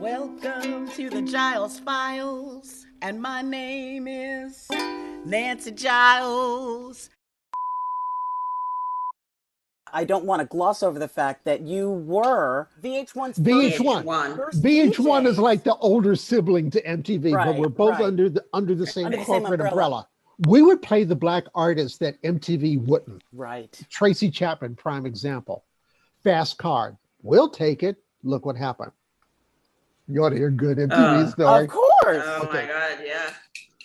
Welcome to the Giles Files, and my name is Nancy Giles. I don't want to gloss over the fact that you were VH1's first VH1 is like the older sibling to MTV, right, but we're both under the same corporate umbrella. We would play the black artists that MTV wouldn't. Right. Tracy Chapman, prime example. Fast Card. We'll take it. Look what happened. You ought to hear good MTV story. Of course. Oh my God, yeah.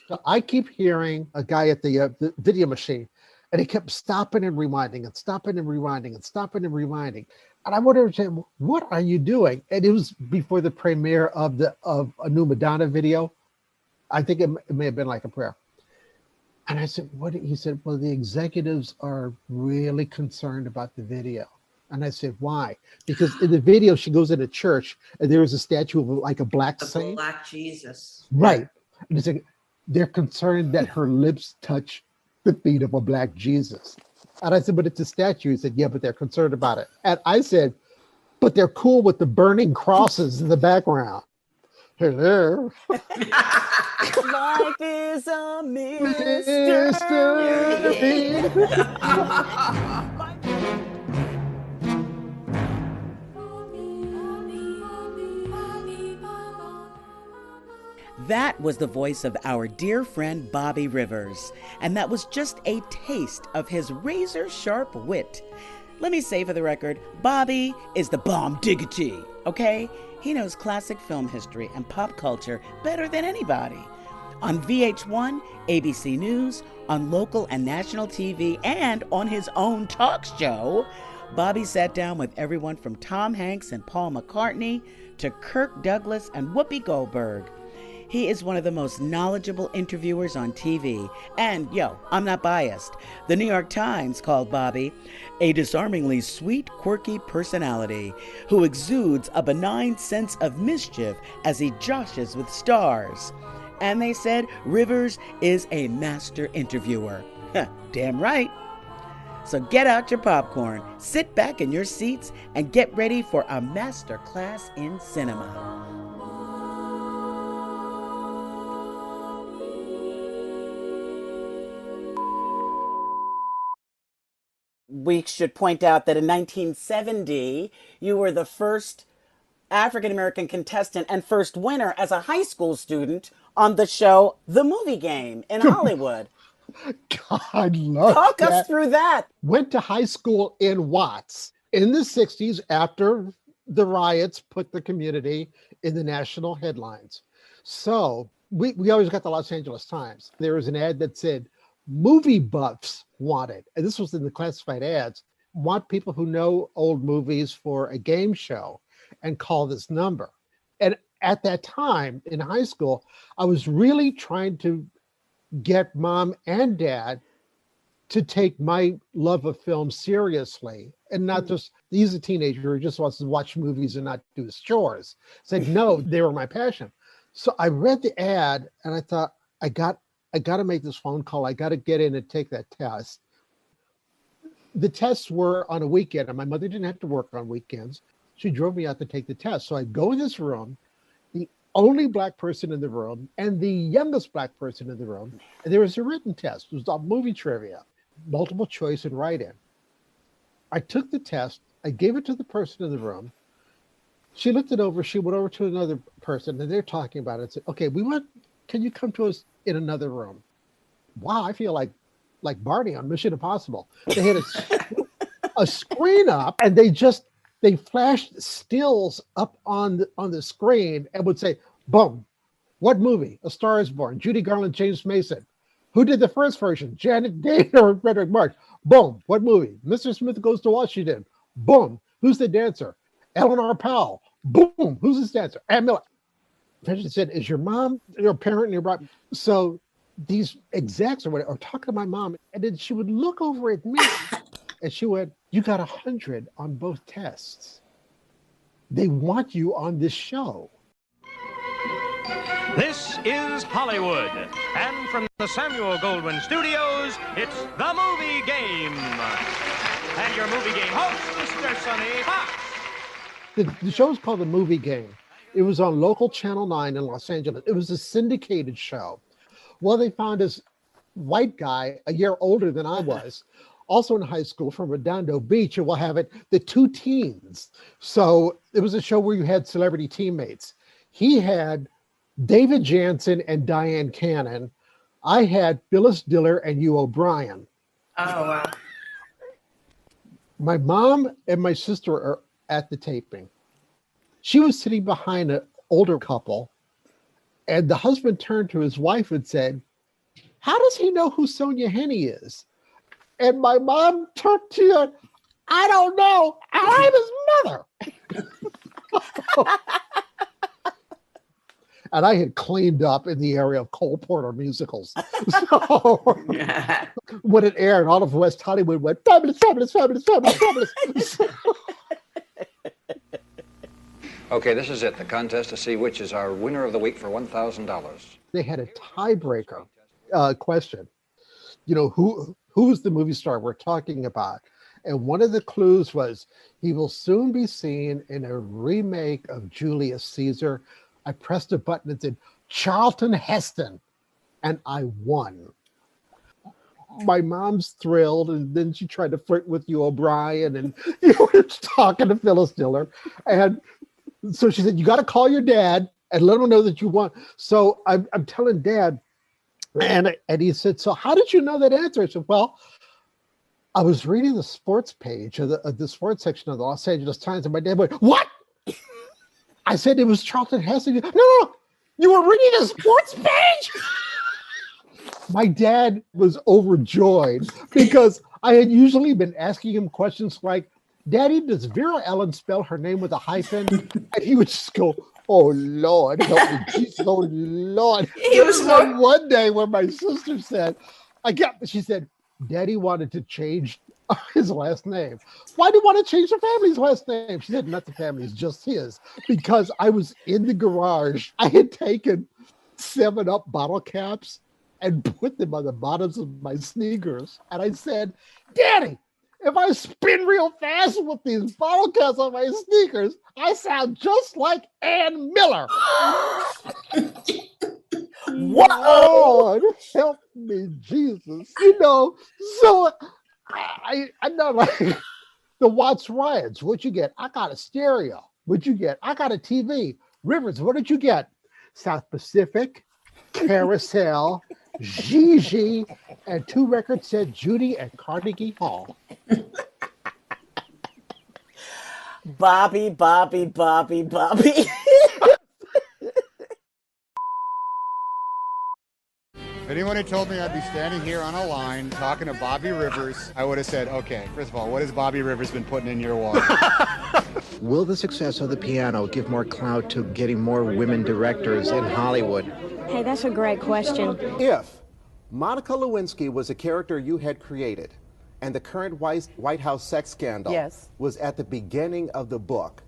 So I keep hearing a guy at the video machine, and he kept stopping and rewinding and stopping and rewinding and stopping and rewinding. And I wondered, what are you doing? And it was before the premiere of a new Madonna video. I think it may have been like a prayer. And I said, what? He said, well, the executives are really concerned about the video. And I said, why? Because in the video, she goes into church and there is a statue of like a black saint. Black Jesus. Right. And it's like, they're concerned that her lips touch the feet of a black Jesus. And I said, but it's a statue. He said, yeah, but they're concerned about it. And I said, but they're cool with the burning crosses in the background. Hello. Life is a mystery. That was the voice of our dear friend Bobby Rivers, and that was just a taste of his razor-sharp wit. Let me say for the record, Bobby is the bomb diggity, okay? He knows classic film history and pop culture better than anybody. On VH1, ABC News, on local and national TV, and on his own talk show, Bobby sat down with everyone from Tom Hanks and Paul McCartney to Kirk Douglas and Whoopi Goldberg. He is one of the most knowledgeable interviewers on TV. And, I'm not biased. The New York Times called Bobby a disarmingly sweet, quirky personality who exudes a benign sense of mischief as he joshes with stars. And they said Rivers is a master interviewer. Damn right. So get out your popcorn, sit back in your seats, and get ready for a master class in cinema. We should point out that in 1970, you were the first African-American contestant and first winner as a high school student on the show The Movie Game in Hollywood. God, love Talk that. us through that. Went to high school in Watts in the 60s after the riots put the community in the national headlines. So we always got the Los Angeles Times. There was an ad that said, movie buffs wanted, and this was in the classified ads, want people who know old movies for a game show and call this number. And at that time in high school, I was really trying to get mom and dad to take my love of film seriously and not just, he's a teenager who just wants to watch movies and not do his chores. Said, no, they were my passion. So I read the ad and I thought, I got to make this phone call. I got to get in and take that test. The tests were on a weekend, and my mother didn't have to work on weekends. She drove me out to take the test. So I go in this room, the only black person in the room, and the youngest black person in the room. And there was a written test. It was all movie trivia, multiple choice and write-in. I took the test. I gave it to the person in the room. She looked it over. She went over to another person, and they're talking about it. And said, okay, can you come to us in another room? Wow, I feel like Barney on Mission Impossible. They had a screen up, and they flashed stills up on the screen and would say, boom, what movie? A Star is Born, Judy Garland, James Mason. Who did the first version? Janet Gaynor or Frederick March? Boom, what movie? Mr. Smith Goes to Washington. Boom, who's the dancer? Eleanor Powell. Boom, who's this dancer? Ann Miller. She said, is your mom your parent and your brother? So these execs or whatever are talking to my mom, and then she would look over at me and she went, you got 100 on both tests. They want you on this show. This is Hollywood, and from the Samuel Goldwyn Studios, it's The Movie Game. And your movie game host, Mr. Sonny Fox. The show is called The Movie Game. It was on local Channel 9 in Los Angeles. It was a syndicated show. Well, they found this white guy a year older than I was, also in high school from Redondo Beach, and we'll have it, the two teens. So it was a show where you had celebrity teammates. He had David Jansen and Diane Cannon. I had Phyllis Diller and Hugh O'Brien. Oh, wow. My mom and my sister are at the taping. She was sitting behind an older couple, and the husband turned to his wife and said, "How does he know who Sonia Henney is?" And my mom turned to her, "I don't know. I'm his mother." And I had cleaned up in the area of Cole Porter musicals. So when it aired, all of West Hollywood went, "Fabulous, fabulous, fabulous, fabulous, fabulous." Okay, this is it, the contest to see which is our winner of the week for $1,000. They had a tiebreaker question. You know, who's the movie star we're talking about? And one of the clues was, he will soon be seen in a remake of Julius Caesar. I pressed a button and said, Charlton Heston. And I won. My mom's thrilled, and then she tried to flirt with you, O'Brien, and you were talking to Phyllis Diller. And so she said, "You got to call your dad and let him know that you won." So I'm telling Dad, and he said, "So how did you know that answer?" I said, "Well, I was reading the sports page of the sports section of the Los Angeles Times," and my dad went, "What?" I said, "It was Charlton Heston." No, you were reading the sports page? My dad was overjoyed because I had usually been asking him questions like, "Daddy, does Vera Ellen spell her name with a hyphen?" And he would just go, "Oh, Lord, help me, Jesus, oh, Lord." He was Like one day when my sister said, she said, "Daddy wanted to change his last name." "Why do you want to change the family's last name?" She said, "Not the family's, just his." Because I was in the garage. I had taken 7-Up bottle caps and put them on the bottoms of my sneakers. And I said, "Daddy, if I spin real fast with these bottle caps on my sneakers, I sound just like Ann Miller." Lord, help me, Jesus. You know, so I'm not like the Watts Riots. What'd you get? "I got a stereo." "What'd you get?" "I got a TV." "Rivers, what did you get?" "South Pacific, Carousel, Gigi, and 2 records said Judy at Carnegie Hall." Bobby, Bobby, Bobby, Bobby. If anyone had told me I'd be standing here on a line talking to Bobby Rivers, I would have said, "Okay, first of all, what has Bobby Rivers been putting in your water?" Will the success of the piano give more clout to getting more women directors in Hollywood? Hey, that's a great question. If Monica Lewinsky was a character you had created, and the current White House sex scandal was at the beginning of the book,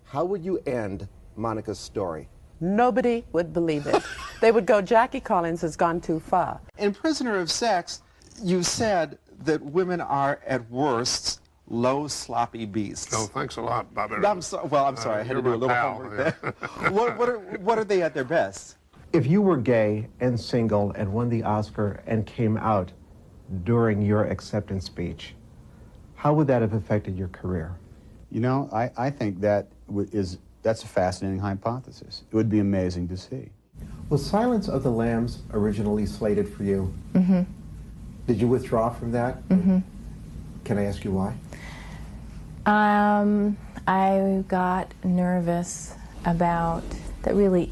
how would you end Monica's story? Nobody would believe it. They would go, "Jackie Collins has gone too far." In Prisoner of Sex, you said that women are, at worst, low, sloppy beasts. Oh, thanks a lot, Bobby. I'm sorry, I had to do a little homework there. What are they at their best? If you were gay and single and won the Oscar and came out during your acceptance speech, how would that have affected your career? You know, I think that's a fascinating hypothesis. It would be amazing to see. Was Silence of the Lambs originally slated for you? Mm-hmm. Did you withdraw from that? Mm-hmm. Can I ask you why? I got nervous about that really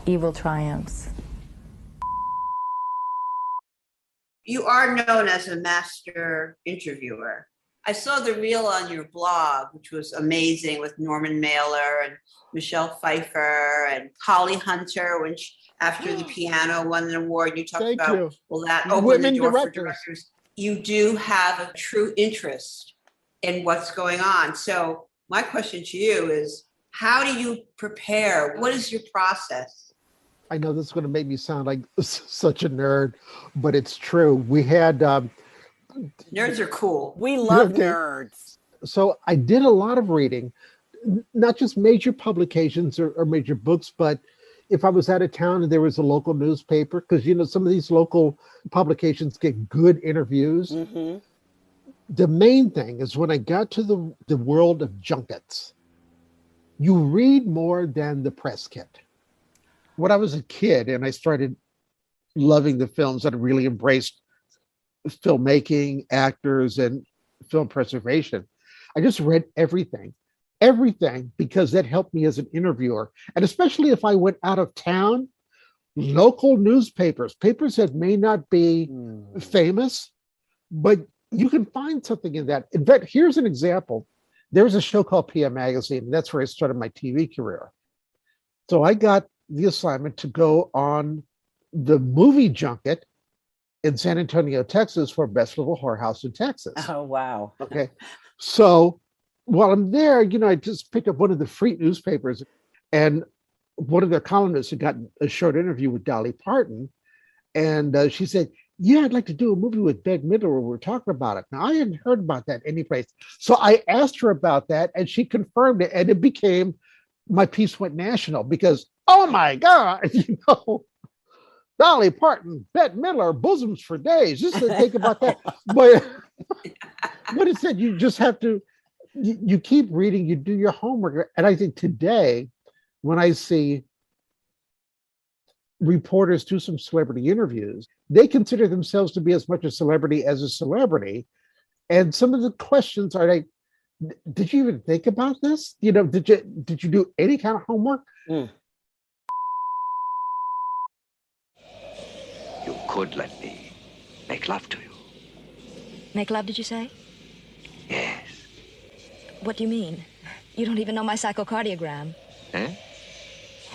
evil triumphs. You are known as a master interviewer. I saw the reel on your blog, which was amazing, with Norman Mailer and Michelle Pfeiffer and Holly Hunter, which after the piano won an award, you talked about, well, that opened the door for directors. You do have a true interest in what's going on. So my question to you is, how do you prepare? What is your process? I know this is going to make me sound like such a nerd, but it's true. We had... nerds are cool. We love nerds. So I did a lot of reading. not just major publications or major books, but if I was out of town and there was a local newspaper, because, you know, some of these local publications get good interviews. Mm-hmm. The main thing is when I got to the world of junkets, you read more than the press kit. When I was a kid and I started loving the films, that I really embraced filmmaking, actors, and film preservation, I just read everything, because that helped me as an interviewer. And especially if I went out of town, local newspapers, papers that may not be famous, but you can find something in that. In fact, here's an example. There was a show called PM Magazine, and that's where I started my TV career. So I got the assignment to go on the movie junket in San Antonio, Texas, for Best Little Whorehouse in Texas. Oh, wow. Okay. So while I'm there, you know, I just picked up one of the free newspapers, and one of their columnists had gotten a short interview with Dolly Parton. And she said, yeah, I'd like to do a movie with Bette Midler where we're talking about it. Now, I hadn't heard about that anyplace. So I asked her about that, and she confirmed it, and it became, my piece went national because, oh my God, you know, Dolly Parton, Bette Midler, bosoms for days. Just to think about that. But it said you just have to, you keep reading, you do your homework. And I think today, when I see reporters do some celebrity interviews, they consider themselves to be as much a celebrity as a celebrity. And some of the questions are like, did you even think about this? You know, did you do any kind of homework? You could let me make love to you. Make love, did you say? Yes. What do you mean? You don't even know my psychocardiogram. Eh?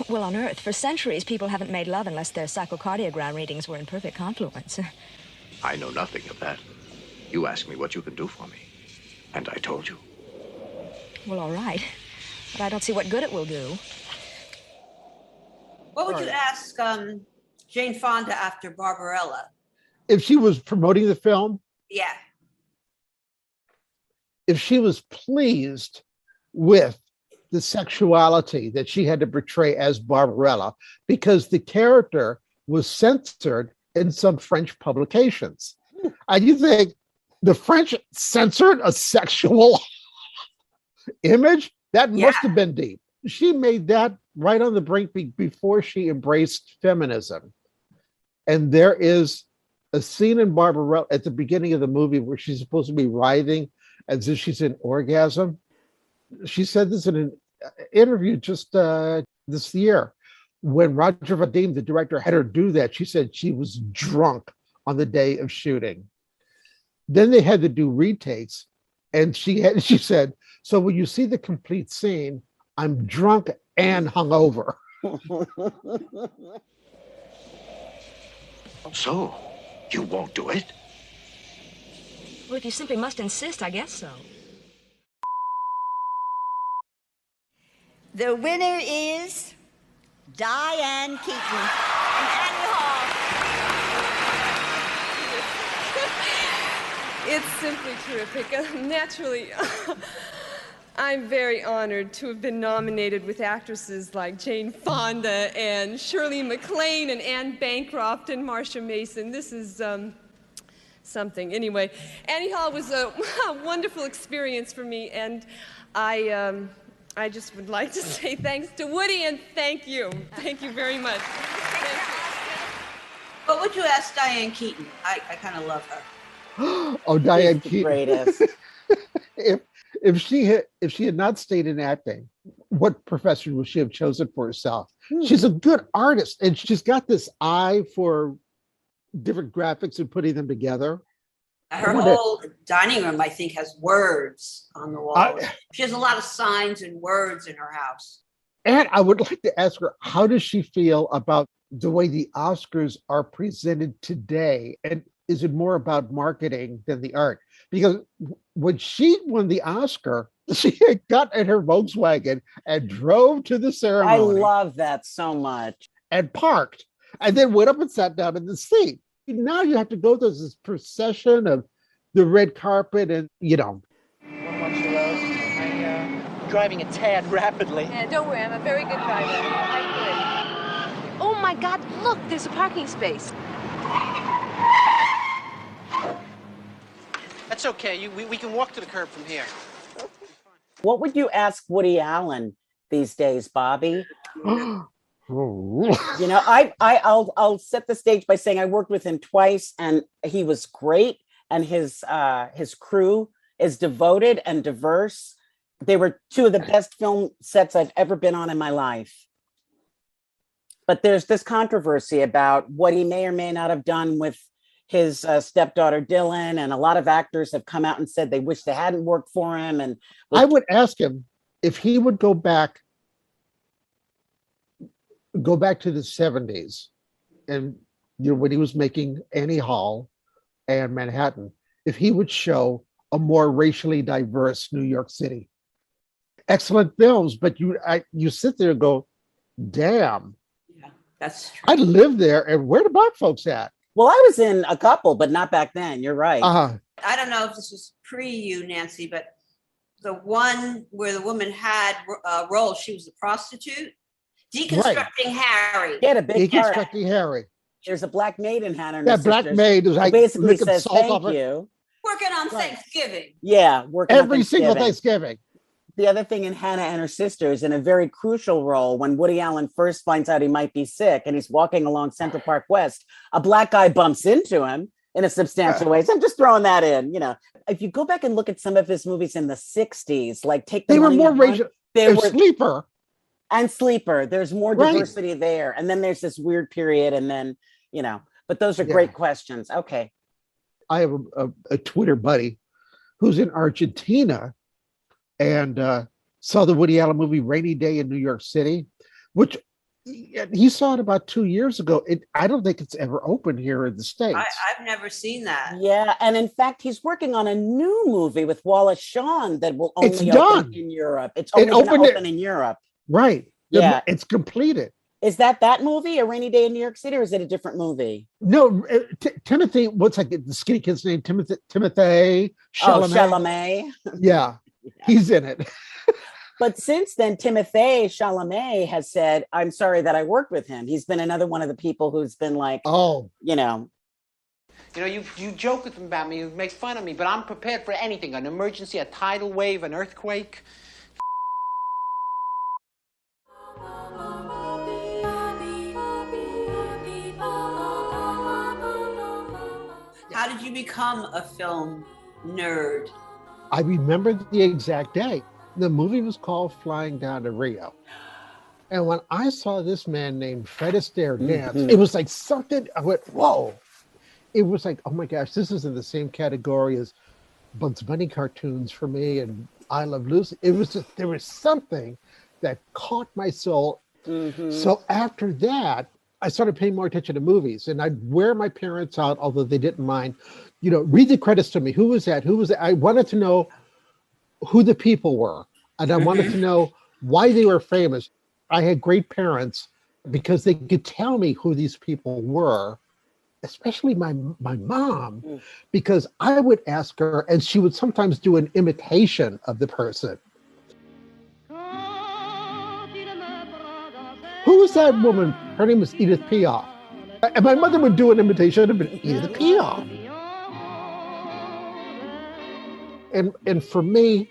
Well, on Earth, for centuries, people haven't made love unless their psychocardiogram readings were in perfect confluence. I know nothing of that. You asked me what you can do for me, and I told you. Well, all right. But I don't see what good it will do. What would you ask Jane Fonda after Barbarella? If she was promoting the film? Yeah. If she was pleased with the sexuality that she had to portray as Barbarella, because the character was censored in some French publications. And you think the French censored a sexual image? That must have been deep. She made that right on the brink before she embraced feminism. And there is a scene in Barbarella at the beginning of the movie where she's supposed to be writhing as if she's in orgasm. She said this in an interview just this year. When Roger Vadim, the director, had her do that, she said she was drunk on the day of shooting. Then they had to do retakes, and she said, so when you see the complete scene, I'm drunk and hungover. So, you won't do it? Well, if you simply must insist, I guess so. The winner is Diane Keaton and Annie Hall. It's simply terrific. Naturally, I'm very honored to have been nominated with actresses like Jane Fonda and Shirley MacLaine and Anne Bancroft and Marsha Mason. This is something. Anyway, Annie Hall was a wonderful experience for me, and I just would like to say thanks to Woody and thank you. Thank you very much. Thank you. What would you ask Diane Keaton? I kind of love her. Oh, Diane Keaton. Greatest. If she had not stayed in acting, what profession would she have chosen for herself? She's a good artist, and she's got this eye for different graphics and putting them together. Her whole dining room, I think, has words on the wall. She has a lot of signs and words in her house. And I would like to ask her, how does she feel about the way the Oscars are presented today? And is it more about marketing than the art? Because when she won the Oscar, she got in her Volkswagen and drove to the ceremony. I love that so much. And parked, and then went up and sat down in the seat. Now you have to go through this procession of the red carpet and, you know. driving a tad rapidly. Yeah, don't worry, I'm a very good driver. I'm good. Oh my God, look, there's a parking space. That's okay. We can walk to the curb from here. What would you ask Woody Allen these days, Bobby? You know, I'll set the stage by saying I worked with him twice, and he was great, and his crew is devoted and diverse. They were two of the best film sets I've ever been on in my life. But there's this controversy about what he may or may not have done with his stepdaughter Dylan, and a lot of actors have come out and said they wish they hadn't worked for him. And I would ask him if he would go back to the 70s, and when he was making Annie Hall and Manhattan, if he would show a more racially diverse New York City. Excellent films, but you sit there and go, damn. Yeah, that's true. I lived there, and where the black folks at? Well, I was in a couple, but not back then. You're right. I don't know if this was pre you, Nancy, but the one where the woman had a role, she was a prostitute, deconstructing Harry. He had a big part. Deconstructing Harry. There's a black maid in Hannah. That black maid is like basically says thank you. Working on Thanksgiving. Yeah, working every single Thanksgiving. The other thing in Hannah and Her Sisters, in a very crucial role, when Woody Allen first finds out he might be sick and he's walking along Central Park West, a black guy bumps into him in a substantial way. So I'm just throwing that in. You know, if you go back and look at some of his movies in the 60s, like they were more racial. They were Sleeper. And Sleeper. There's more diversity there. And then there's this weird period. And then, you know, but those are great questions. Okay. I have a Twitter buddy who's in Argentina and saw the Woody Allen movie Rainy Day in New York City, which he saw it about 2 years ago. I don't think it's ever opened here in the States. I've never seen that. Yeah, and in fact, he's working on a new movie with Wallace Shawn that will only open in Europe. It's only open in Europe. Right. Yeah. It's completed. Is that movie, A Rainy Day in New York City, or is it a different movie? No, Timothy, what's like the skinny kid's name? Timothy Chalamet. Oh, Chalamet. Yeah. He's in it. But since then, Timothée Chalamet has said, I'm sorry that I worked with him. He's been another one of the people who's been like, you know. You know, you joke with him about me, you make fun of me, but I'm prepared for anything, an emergency, a tidal wave, an earthquake. How did you become a film nerd? I remember the exact day. The movie was called Flying Down to Rio. And when I saw this man named Fred Astaire dance, it was like something, I went, whoa. It was like, oh my gosh, this is in the same category as Bugs Bunny cartoons for me and I Love Lucy. It was just, there was something that caught my soul. So after that, I started paying more attention to movies, and I'd wear my parents out, although they didn't mind. You know, read the credits to me. Who was that? Who was that? I wanted to know who the people were, and I wanted to know why they were famous. I had great parents because they could tell me who these people were, especially my mom, because I would ask her, and she would sometimes do an imitation of the person. Who was that woman? Her name was Edith Piaf. And my mother would do an imitation of Edith Piaf. And for me,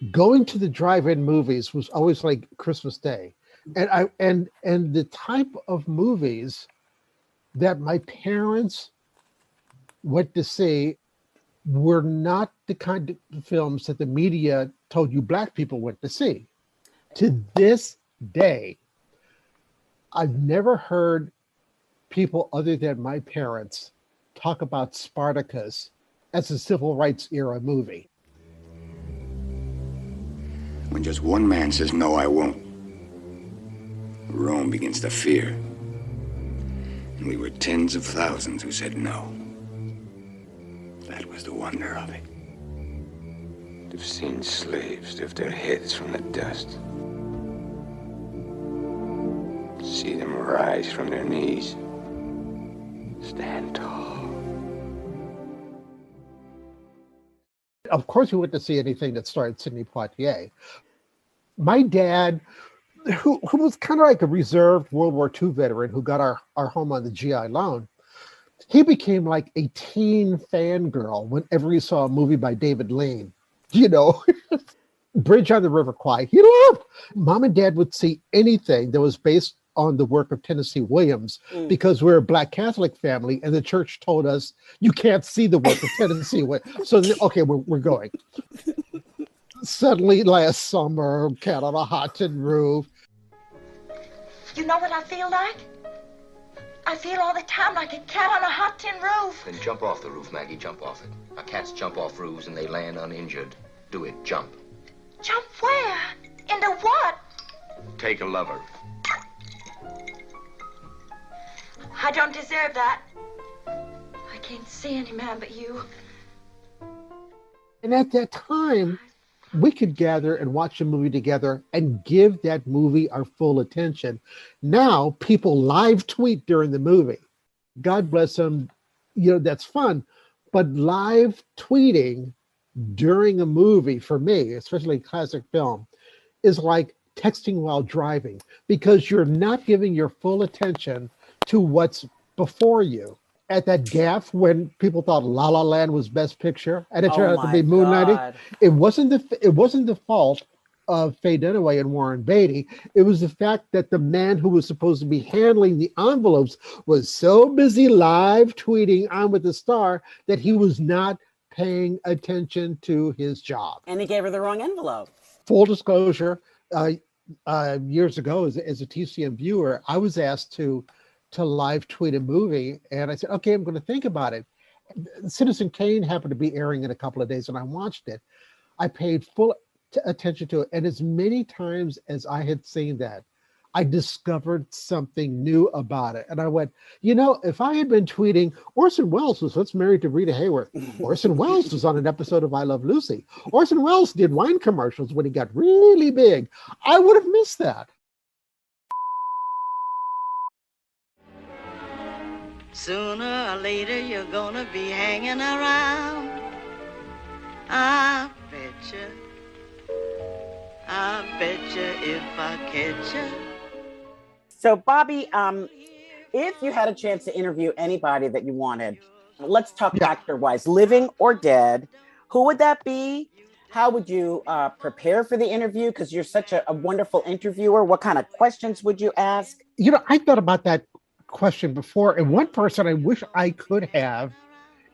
going to the drive-in movies was always like Christmas Day. And the type of movies that my parents went to see were not the kind of films that the media told you black people went to see. To this day, I've never heard people other than my parents talk about Spartacus as a civil rights era movie. When just one man says, no, I won't, Rome begins to fear. And we were tens of thousands who said no. That was the wonder of it. To have seen slaves lift their heads from the dust. See them rise from their knees. Stand tall. Of course, we went to see anything that starred Sidney Poitier. My dad, who was kind of like a reserved World War II veteran who got our home on the GI loan, he became like a teen fangirl whenever he saw a movie by David Lean. You know, Bridge on the River Kwai. He loved. Mom and Dad would see anything that was based on the work of Tennessee Williams because we're a Black Catholic family and the church told us you can't see the work of Tennessee Williams. So, okay, we're going. Suddenly last summer, Cat on a Hot Tin Roof. You know what I feel like? I feel all the time like a cat on a hot tin roof. Then jump off the roof, Maggie, jump off it. Now, cats jump off roofs and they land uninjured. Do it, jump. Jump where? Into what? Take a lover. I don't deserve that. I can't see any man but you. And at that time, we could gather and watch a movie together and give that movie our full attention. Now people live tweet during the movie. God bless them. You know, that's fun. But live tweeting during a movie for me, especially classic film, is like texting while driving because you're not giving your full attention to what's before you. At that gaffe when people thought La La Land was Best Picture and it turned out to be Moonlighting, it wasn't the fault of Faye Dunaway and Warren Beatty. It was the fact that the man who was supposed to be handling the envelopes was so busy live tweeting "I'm with the Star" that he was not paying attention to his job. And he gave her the wrong envelope. Full disclosure, years ago as a TCM viewer, I was asked to live tweet a movie, and I said, okay, I'm going to think about it. Citizen Kane happened to be airing in a couple of days, and I watched it. I paid full attention to it, and as many times as I had seen that, I discovered something new about it. And I went, you know, if I had been tweeting, Orson Welles was once married to Rita Hayworth. Orson Welles was on an episode of I Love Lucy. Orson Welles did wine commercials when he got really big. I would have missed that. Sooner or later, you're gonna be hanging around. I betcha if I catch ya. So, Bobby, if you had a chance to interview anybody that you wanted, let's talk actor-wise, living or dead, who would that be? How would you prepare for the interview? Because you're such a wonderful interviewer. What kind of questions would you ask? You know, I thought about that question before, and one person I wish I could have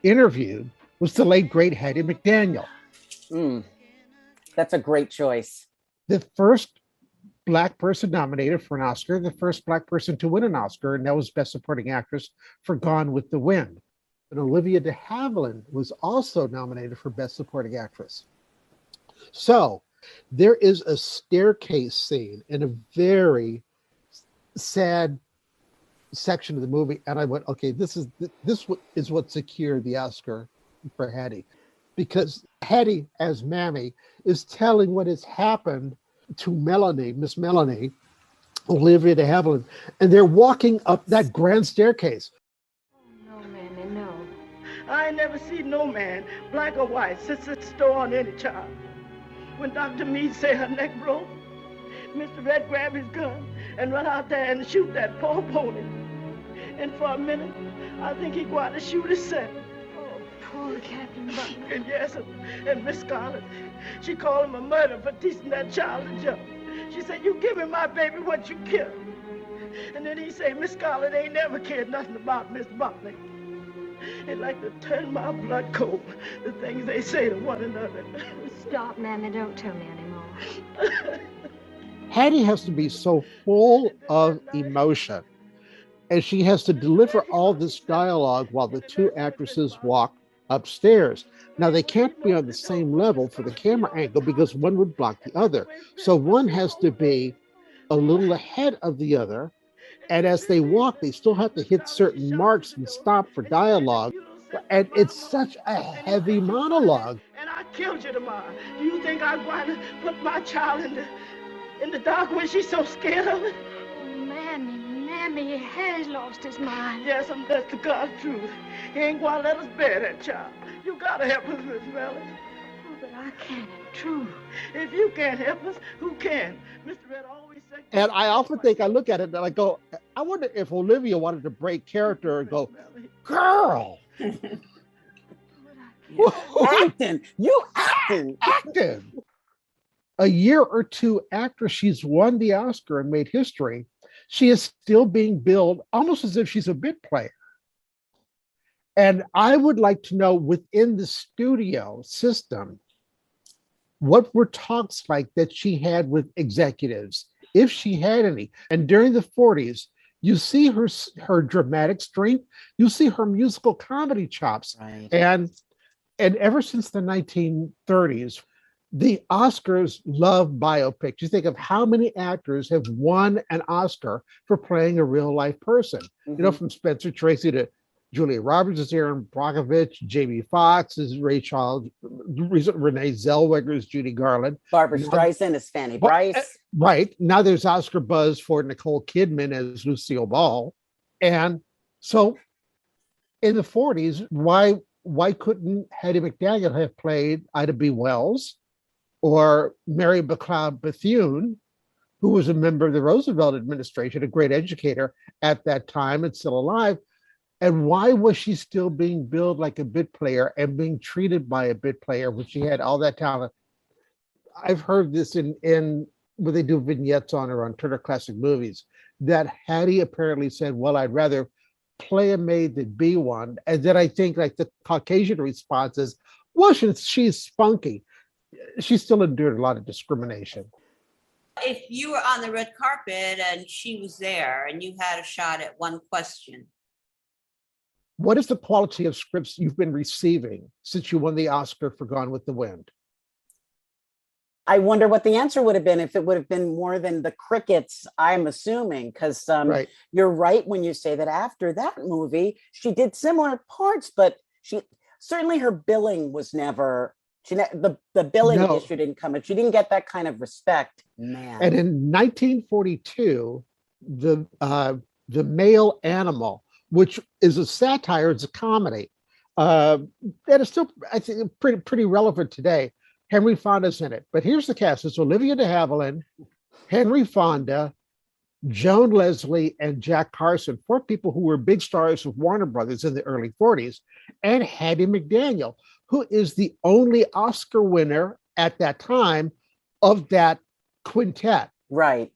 interviewed was the late, great Hattie McDaniel. That's a great choice. The first Black person nominated for an Oscar, the first Black person to win an Oscar, and that was Best Supporting Actress for Gone with the Wind. And Olivia de Havilland was also nominated for Best Supporting Actress. So there is a staircase scene in a very sad section of the movie, and I went, okay, this is what secured the Oscar for Hattie, because Hattie as Mammy is telling what has happened to Melanie, Miss Melanie, Olivia de Havilland, and they're walking up that grand staircase. No, Mammy, no. I ain't never seen no man, black or white, sit store on any child. When Dr. Meade say her neck broke, Mr. Red grabbed his gun and run out there and shoot that poor pony. And for a minute, I think he going to shoot himself. Oh, poor Captain Butler. And yes, and Miss Scarlett, she called him a murderer for teaching that child to jump. She said, you give me my baby what you killed. And then he said, Miss Scarlett ain't never cared nothing about Miss Butler. It like to turn my blood cold, the things they say to one another. Stop, Mammy, don't tell me anymore. Hattie has to be so full of emotion, and she has to deliver all this dialogue while the two actresses walk upstairs. Now, they can't be on the same level for the camera angle because one would block the other. So one has to be a little ahead of the other, and as they walk, they still have to hit certain marks and stop for dialogue. And it's such a heavy monologue. And I killed you tomorrow. Do you think I'm going to put my child in the dark when she's so scared of it? Oh, Mammy, he has lost his mind. Yes, that's the God's truth. He ain't going to let us bear that child. You got to help us, Miss Melanie. Oh, but I can, true. If you can't help us, who can? Mr. Red always said. And I often think, I look at it and I go, I wonder if Olivia wanted to break character and go, girl. Acting. You acting. Acting. A year or two after she's won the Oscar and made history, she is still being billed almost as if she's a bit player. And I would like to know, within the studio system, what were talks like that she had with executives, if she had any. And during the 40s, you see her dramatic strength, you see her musical comedy chops. Right. And ever since the 1930s, the Oscars love biopics. You think of how many actors have won an Oscar for playing a real life person. You know, from Spencer Tracy to Julia Roberts is Aaron Brockovich, Jamie Foxx is Ray Charles, Renee Zellweger is Judy Garland. Barbara Streisand is Fanny Brice. Right. Now there's Oscar buzz for Nicole Kidman as Lucille Ball. And so in the 40s, why couldn't Hattie McDaniel have played Ida B. Wells or Mary McLeod Bethune, who was a member of the Roosevelt administration, a great educator at that time and still alive? And why was she still being billed like a bit player and being treated by a bit player when she had all that talent? I've heard this in when they do vignettes on her on Turner Classic Movies, that Hattie apparently said, well, I'd rather play a maid than be one. And then I think like the Caucasian response is, well, she's spunky. She still endured a lot of discrimination. If you were on the red carpet and she was there and you had a shot at one question, what is the quality of scripts you've been receiving since you won the Oscar for Gone with the Wind? I wonder what the answer would have been, if it would have been more than the crickets, I'm assuming, because right. You're right when you say that after that movie, she did similar parts, but certainly her billing was never, the billing issue didn't come, and she didn't get that kind of respect. Man. And in 1942, the Male Animal, which is a satire, it's a comedy, that is still, I think, pretty relevant today. Henry Fonda's in it. But here's the cast. It's Olivia de Havilland, Henry Fonda, Joan Leslie, and Jack Carson, 4 people who were big stars with Warner Brothers in the early 40s, and Hattie McDaniel, who is the only Oscar winner at that time of that quintet. Right.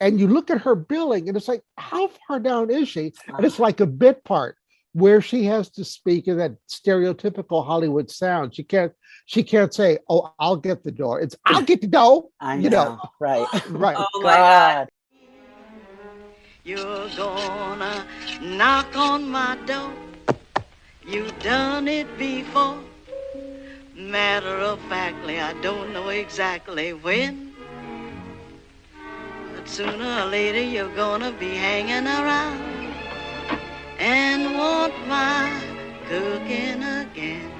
And you look at her billing, and it's like, how far down is she? And it's like a bit part where she has to speak in that stereotypical Hollywood sound. She can't say, "Oh, I'll get the door." It's "I'll get the dough." I know. Right. Right. Oh my God. You're gonna knock on my door. You've done it before. Matter of factly, I don't know exactly when. But sooner or later, you're gonna be hanging around and want my cooking again.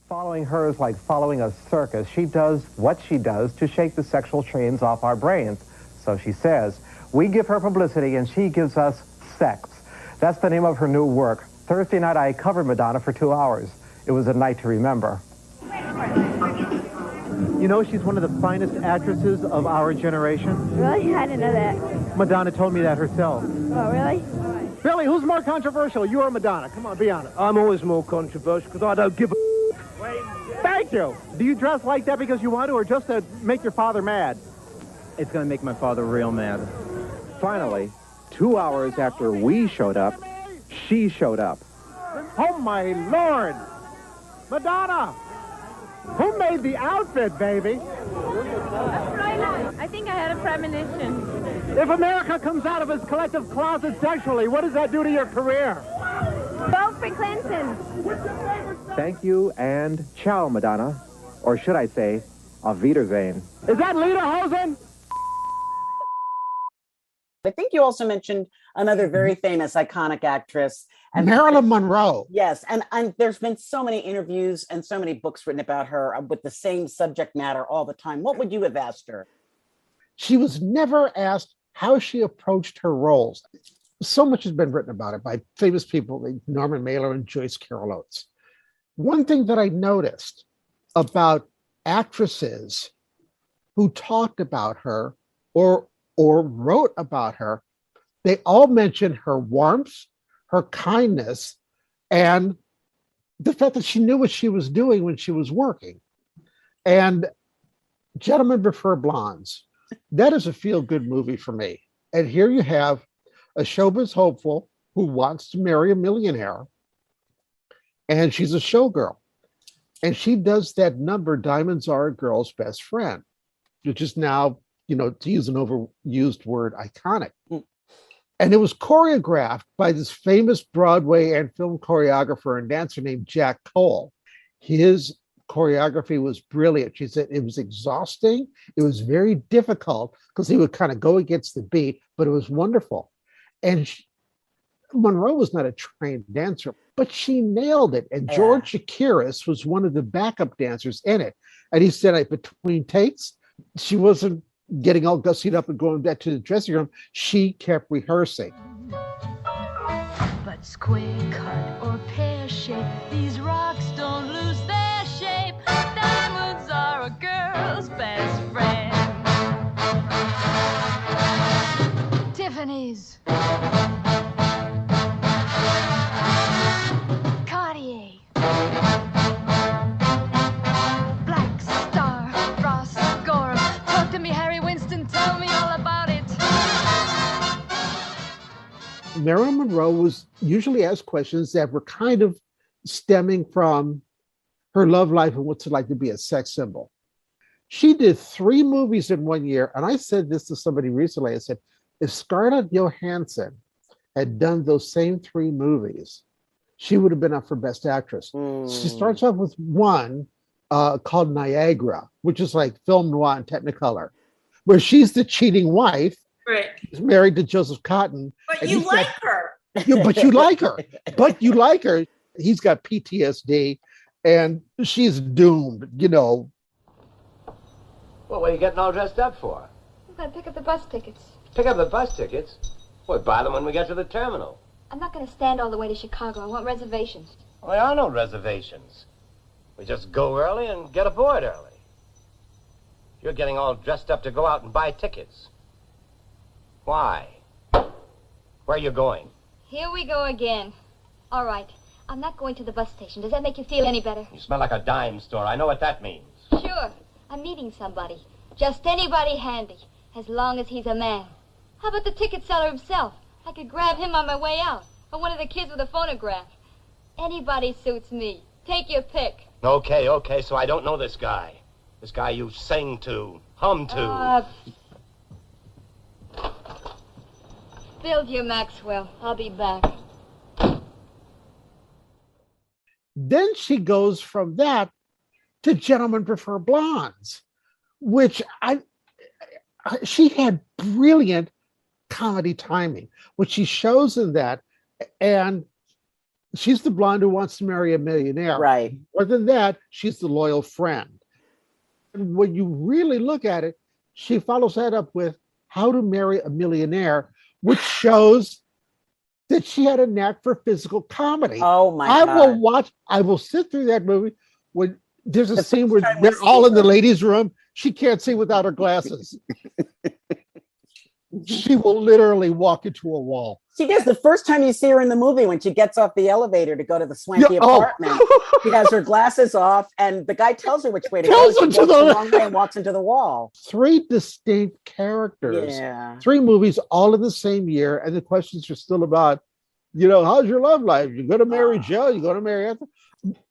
Following her is like following a circus. She does what she does to shake the sexual chains off our brains. So she says, we give her publicity and she gives us sex. That's the name of her new work. Thursday night I covered Madonna for 2 hours. It was a night to remember. You know, she's one of the finest actresses of our generation. Really? I didn't know that. Madonna told me that herself. Oh, really? Billy, who's more controversial, you or Madonna? Come on, be honest. I'm always more controversial because I don't give a... Thank you. Do you dress like that because you want to, or just to make your father mad? It's going to make my father real mad. Finally, 2 hours after we showed up, she showed up. Oh, my Lord! Madonna! Who made the outfit, baby? I think I had a premonition. If America comes out of its collective closet sexually, what does that do to your career? Vote for Clinton. Thank you and ciao, Madonna. Or should I say, auf Wiedersehen. Is that Lederhosen? I think you also mentioned another very famous, iconic actress. And Marilyn Monroe. Yes, and there's been so many interviews and so many books written about her with the same subject matter all the time. What would you have asked her? She was never asked how she approached her roles. so much has been written about it by famous people like Norman Mailer and Joyce Carol Oates. One thing that I noticed about actresses who talked about her or wrote about her, they all mentioned her warmth, her kindness, and the fact that she knew what she was doing when she was working. And Gentlemen Prefer Blondes, that is a feel-good movie for me. And here you have a showbiz hopeful who wants to marry a millionaire, and she's a showgirl. And she does that number, Diamonds Are a Girl's Best Friend, which is now, to use an overused word, iconic. And it was choreographed by this famous Broadway and film choreographer and dancer named Jack Cole. His choreography was brilliant. She said it was exhausting. It was very difficult because he would kind of go against the beat, but it was wonderful. And Monroe was not a trained dancer, but she nailed it. And George Chakiris was one of the backup dancers in it. And he said between takes, she wasn't getting all gussied up and going back to the dressing room. She kept rehearsing. But square cut or pear shape, these rocks don't lose their shape. Diamonds are a girl's best friend. Tiffany's, Cartier, Black Star, Ross, Gorham. Talk to me, Harry Winston, tell me all about it. Marilyn Monroe was usually asked questions that were kind of stemming from her love life and what's it like to be a sex symbol. She did 3 movies in 1 year. And I said this to somebody recently. I said, if Scarlett Johansson had done those same 3 movies, she would have been up for Best Actress. She starts off with one called Niagara, which is like film noir and Technicolor, where she's the cheating wife. Right. She's married to Joseph Cotton. But you like her. Yeah, but you like her. But you like her. He's got PTSD, and she's doomed, Well, what are you getting all dressed up for? I'm going to pick up the bus tickets. Pick up the bus tickets? We'll buy them when we get to the terminal. I'm not going to stand all the way to Chicago. I want reservations. Well, there are no reservations. We just go early and get aboard early. You're getting all dressed up to go out and buy tickets. Why? Where are you going? Here we go again. All right. I'm not going to the bus station. Does that make you feel any better? You smell like a dime store. I know what that means. Sure. I'm meeting somebody. Just anybody handy, as long as he's a man. How about the ticket seller himself? I could grab him on my way out. Or one of the kids with a phonograph. Anybody suits me. Take your pick. Okay, so I don't know this guy. This guy you sing to, hum to. Build your Maxwell. I'll be back. Then she goes from that to Gentlemen Prefer Blondes, which she had brilliant comedy timing, which she shows in that. And she's the blonde who wants to marry a millionaire. Right. More than that, she's the loyal friend. And when you really look at it, she follows that up with How to Marry a Millionaire, which shows that she had a knack for physical comedy. Oh my God. I will sit through that movie when there's a scene where they're all in the ladies' room. She can't see without her glasses. She will literally walk into a wall. She does. The first time you see her in the movie, when she gets off the elevator to go to the swanky apartment, she has her glasses off, and the guy tells her which way to go. She goes the wrong way and walks into the wall. 3 distinct characters. Yeah. 3 movies, all in the same year, and the questions are still about, how's your love life? You're going to marry Joe? You're going to marry Anthony?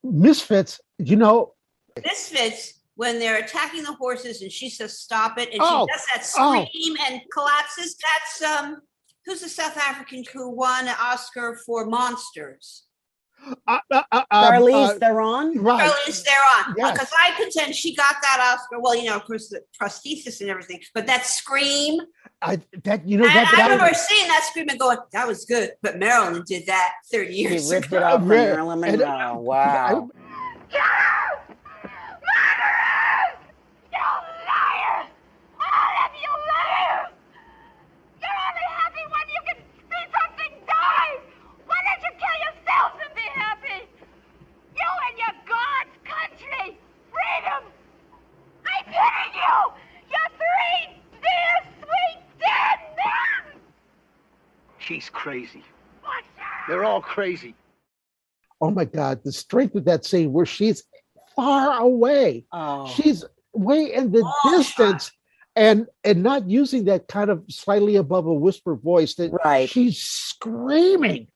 Misfits, Misfits, when they're attacking the horses and she says, stop it. And she does that scream and collapses. That's, who's the South African who won an Oscar for Monsters? Charlize Theron? Right. Charlize Theron. Yes. Because I contend she got that Oscar. Well, of course, the prosthesis and everything. But that scream. I remember seeing that scream and going, that was good. But Marilyn did that 30 years He ripped ago. it off from Marilyn Monroe. Wow. You're only happy when you can see something She's crazy. They're all crazy. Oh my God, the strength of that scene where she's far away. She's way in the distance and not using that kind of slightly above a whisper voice that she's screaming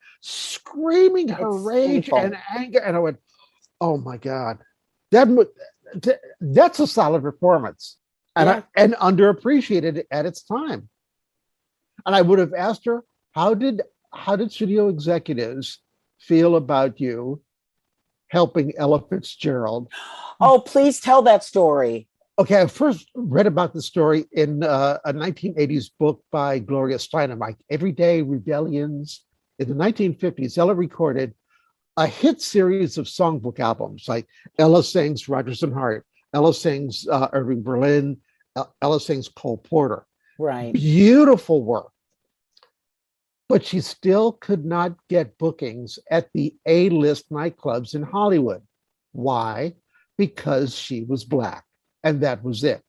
her rage and anger. And I went, oh my God, that's a solid performance. And underappreciated at its time. And I would have asked her, how did studio executives feel about you helping Ella Fitzgerald? Oh, please tell that story. Okay, I first read about the story in a 1980s book by Gloria Steinem, like Everyday Rebellions. In the 1950s, Ella recorded a hit series of songbook albums, like Ella sings Rodgers and Hart, Ella sings Irving Berlin, Ella sings Cole Porter. Right. Beautiful work. But she still could not get bookings at the A-list nightclubs in Hollywood. Why? Because she was Black, and that was it.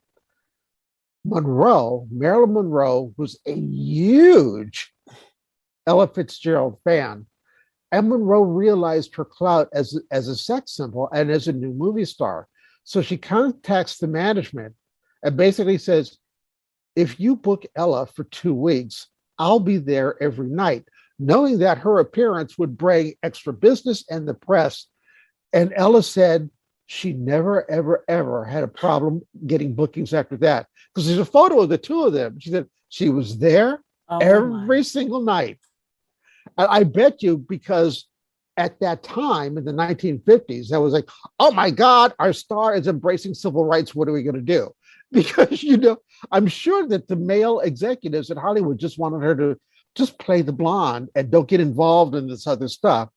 Marilyn Monroe, was a huge Ella Fitzgerald fan, and Monroe realized her clout as a sex symbol and as a new movie star. So she contacts the management and basically says, if you book Ella for 2 weeks, I'll be there every night, knowing that her appearance would bring extra business and the press. And Ella said she never, ever, ever had a problem getting bookings after that. Because there's a photo of the two of them. She said she was there every single night. And I bet you, because at that time in the 1950s, that was like, oh my God, our star is embracing civil rights. What are we going to do? Because, I'm sure that the male executives at Hollywood just wanted her to just play the blonde and don't get involved in this other stuff.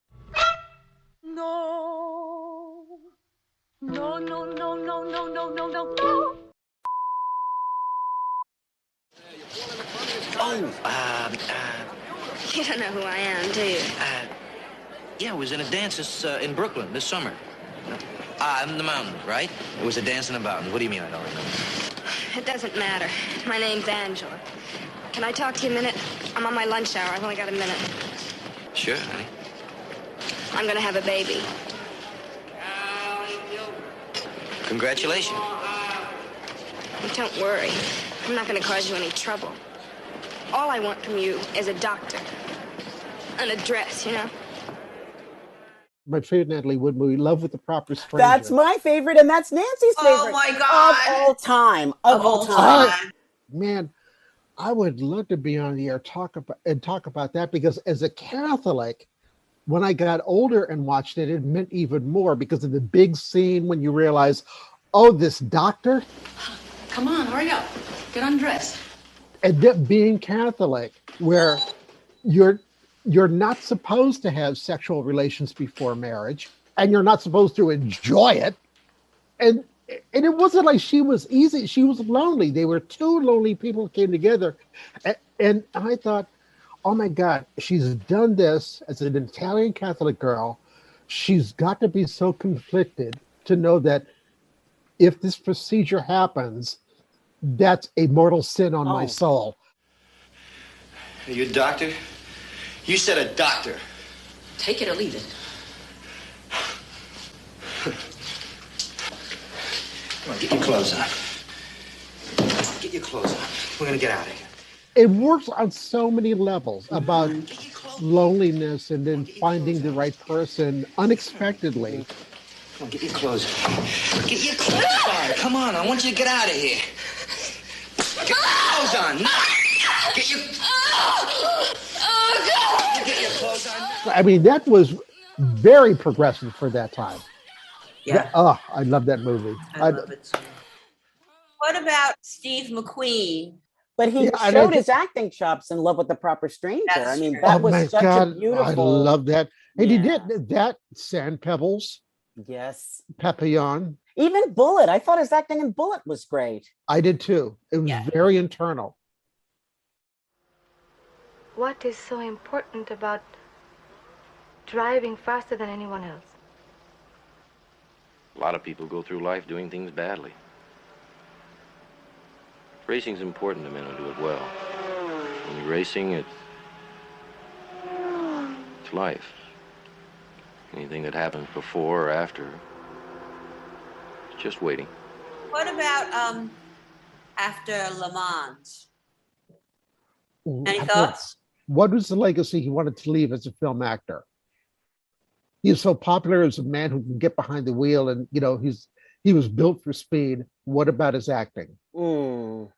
No, no, no, no, no, no, no, no, no. You don't know who I am, do you? Yeah, I was in a dance in Brooklyn this summer. In the mountains, right? It was a dance in the mountains. What do you mean I don't remember? It doesn't matter. My name's Angela. Can I talk to you a minute? I'm on my lunch hour. I've only got a minute. Sure, honey. I'm gonna have a baby. Congratulations. But don't worry. I'm not gonna cause you any trouble. All I want from you is a doctor. An address, My favorite Natalie Wood movie, Love with the Proper Stranger. That's my favorite, and that's Nancy's favorite. Oh my God. Of all time. Of all time. Man, I would love to be on the air talk about that, because as a Catholic, when I got older and watched it, it meant even more because of the big scene when you realize, oh, this doctor. Come on, hurry up. Get undressed. And that being Catholic, where you're not supposed to have sexual relations before marriage, and you're not supposed to enjoy it. And it wasn't like she was easy. She was lonely. They were two lonely people who came together. And I thought, oh my God, she's done this as an Italian Catholic girl. She's got to be so conflicted to know that if this procedure happens, that's a mortal sin on my soul. Are you a doctor? You said a doctor. Take it or leave it. Come on, get your clothes on. Get your clothes on. We're gonna get out of here. It works on so many levels about loneliness and then finding the right person unexpectedly. Come on, get your clothes on. Get your clothes on. Come on, I want you to get out of here. Get your clothes on. Now. Get your... Get your clothes on. I mean, that was very progressive for that time. Yeah. I love that movie. I love it too. What about Steve McQueen? But he showed his acting chops in Love with the Proper Stranger. That's I mean, true. that was such a beautiful... I love that. And he did that, Sand Pebbles. Yes. Papillon. Even Bullet. I thought his acting in Bullet was great. I did too. It was very internal. What is so important about driving faster than anyone else? A lot of people go through life doing things badly. Racing's important to men who do it well. When you're racing, It's life. Anything that happens before or after, it's just waiting. What about after Le Mans? Any thoughts? What was the legacy he wanted to leave as a film actor? He was so popular as a man who can get behind the wheel, and he was built for speed. What about his acting? Can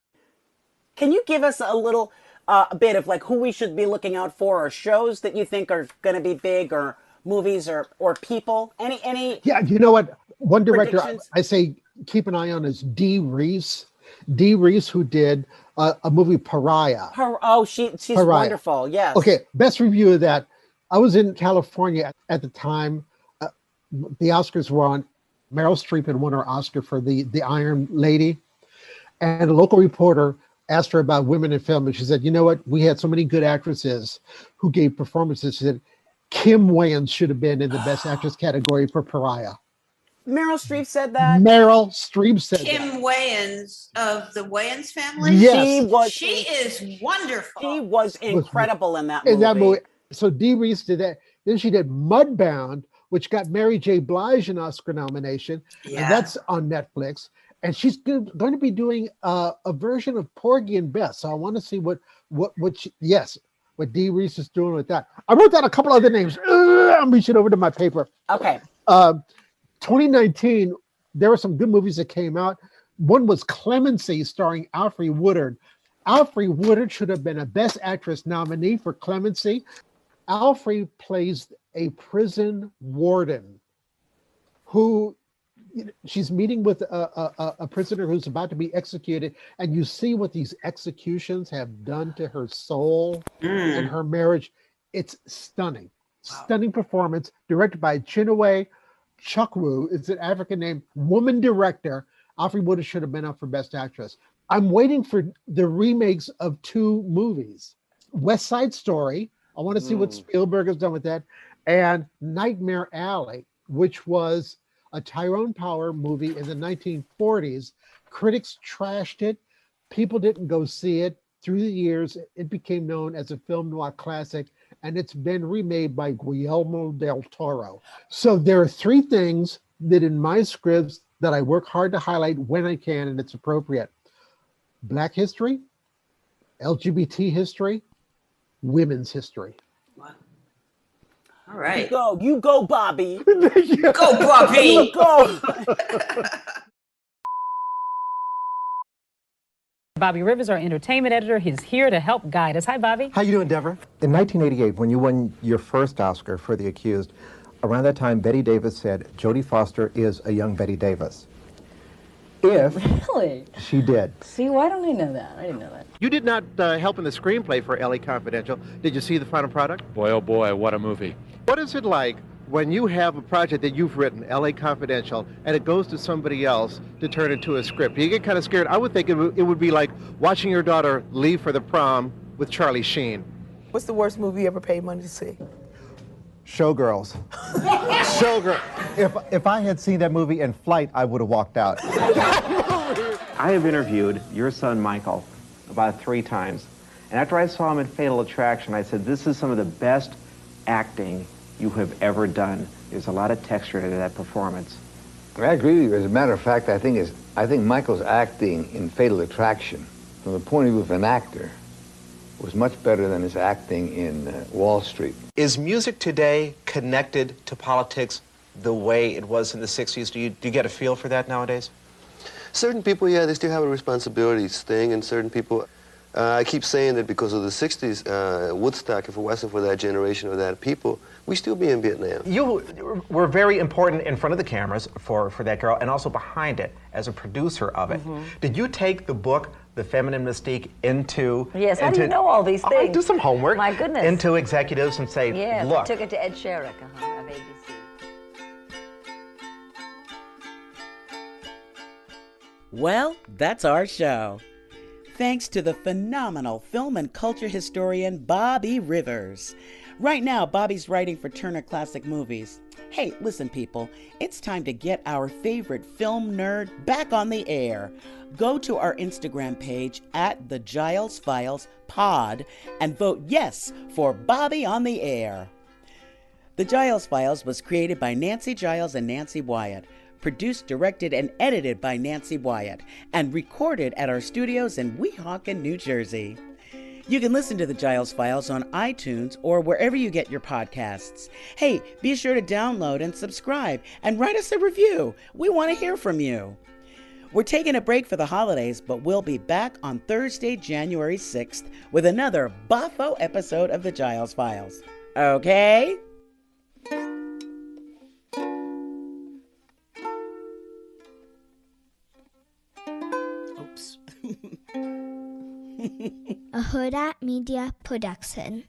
you give us a little bit of like who we should be looking out for, or shows that you think are going to be big, or movies, or people? Any? Yeah, you know what? One director predictions? I say keep an eye on is Dee Reese. Dee Reese, who did a movie Pariah. She's Pariah. wonderful. Yes. Okay, best review of that. I was in California at the time. The Oscars were on. Meryl Streep had won her Oscar for the Iron Lady, and a local reporter asked her about women in film, and she said, "You know what? We had so many good actresses who gave performances." She said, "Kim Wayans should have been in the Best Actress category for Pariah." Meryl Streep said that. Meryl Streep said Kim that. Wayans of the Wayans family? Yes. She is wonderful. She was incredible in that movie. In that movie. So Dee Reese did that. Then she did Mudbound, which got Mary J. Blige an Oscar nomination. Yeah. And that's on Netflix. And she's going to be doing a version of Porgy and Bess. So I want to see what Dee Reese is doing with that. I wrote down a couple other names. I'm reaching over to my paper. Okay. 2019, there were some good movies that came out. One was Clemency, starring Alfre Woodard. Alfre Woodard should have been a Best Actress nominee for Clemency. Alfre plays a prison warden who she's meeting with a prisoner who's about to be executed, and you see what these executions have done to her soul and her marriage. It's stunning. Stunning performance, directed by Chinua Chukwu. It's an African name, woman director. Alfre Woodard should have been up for Best Actress. I'm waiting for the remakes of two movies. West Side Story. I want to see what Spielberg has done with that. And Nightmare Alley, which was a Tyrone Power movie in the 1940s. Critics trashed it. People didn't go see it. Through the years, it became known as a film noir classic, and it's been remade by Guillermo del Toro. So there are three things that in my scripts that I work hard to highlight when I can and it's appropriate. Black history, LGBT history, women's history. Wow. All right. You go, Bobby. Go, Bobby. You go. Bobby Rivers, our entertainment editor, he's here to help guide us. Hi, Bobby. How you doing, Deborah? In 1988, when you won your first Oscar for The Accused, around that time, Betty Davis said, Jodie Foster is a young Betty Davis. Really? She did. See, why don't I know that? I didn't know that. You did not help in the screenplay for L.A. Confidential. Did you see the final product? Boy, oh boy, what a movie. What is it like when you have a project that you've written, L.A. Confidential, and it goes to somebody else to turn into a script? You get kind of scared. I would think it would be like watching your daughter leave for the prom with Charlie Sheen. What's the worst movie you ever paid money to see? Showgirls. Showgirl. If I had seen that movie in flight, I would have walked out. I have interviewed your son, Michael, about 3 times. And after I saw him in Fatal Attraction, I said, this is some of the best acting you have ever done. There's a lot of texture to that performance. I agree with you. As a matter of fact, I think Michael's acting in Fatal Attraction, from the point of view of an actor, was much better than his acting in Wall Street. Is music today connected to politics the way it was in the 60s? Do you get a feel for that nowadays? Certain people, yeah, they still have a responsibilities thing, and certain people, I keep saying that because of the 60s, Woodstock, if it wasn't for that generation or that people, we'd still be in Vietnam. You were very important in front of the cameras for that girl, and also behind it as a producer of it. Mhm. Did you take the book, The Feminine Mystique, into... Yes, how do you know all these things? Do some homework. My goodness. Into executives and say, Yeah, look. I took it to Ed Sherrick of ABC. Well, that's our show. Thanks to the phenomenal film and culture historian Bobby Rivers. Right now, Bobby's writing for Turner Classic Movies. Hey, listen, people, it's time to get our favorite film nerd back on the air. Go to our Instagram page at the Giles Files Pod and vote yes for Bobby on the air. The Giles Files was created by Nancy Giles and Nancy Wyatt, produced, directed, and edited by Nancy Wyatt, and recorded at our studios in Weehawken, New Jersey. You can listen to the Giles Files on iTunes or wherever you get your podcasts. Hey, be sure to download and subscribe and write us a review. We want to hear from you. We're taking a break for the holidays, but we'll be back on Thursday, January 6th with another boffo episode of the Giles Files. Okay? A Huda Media Production.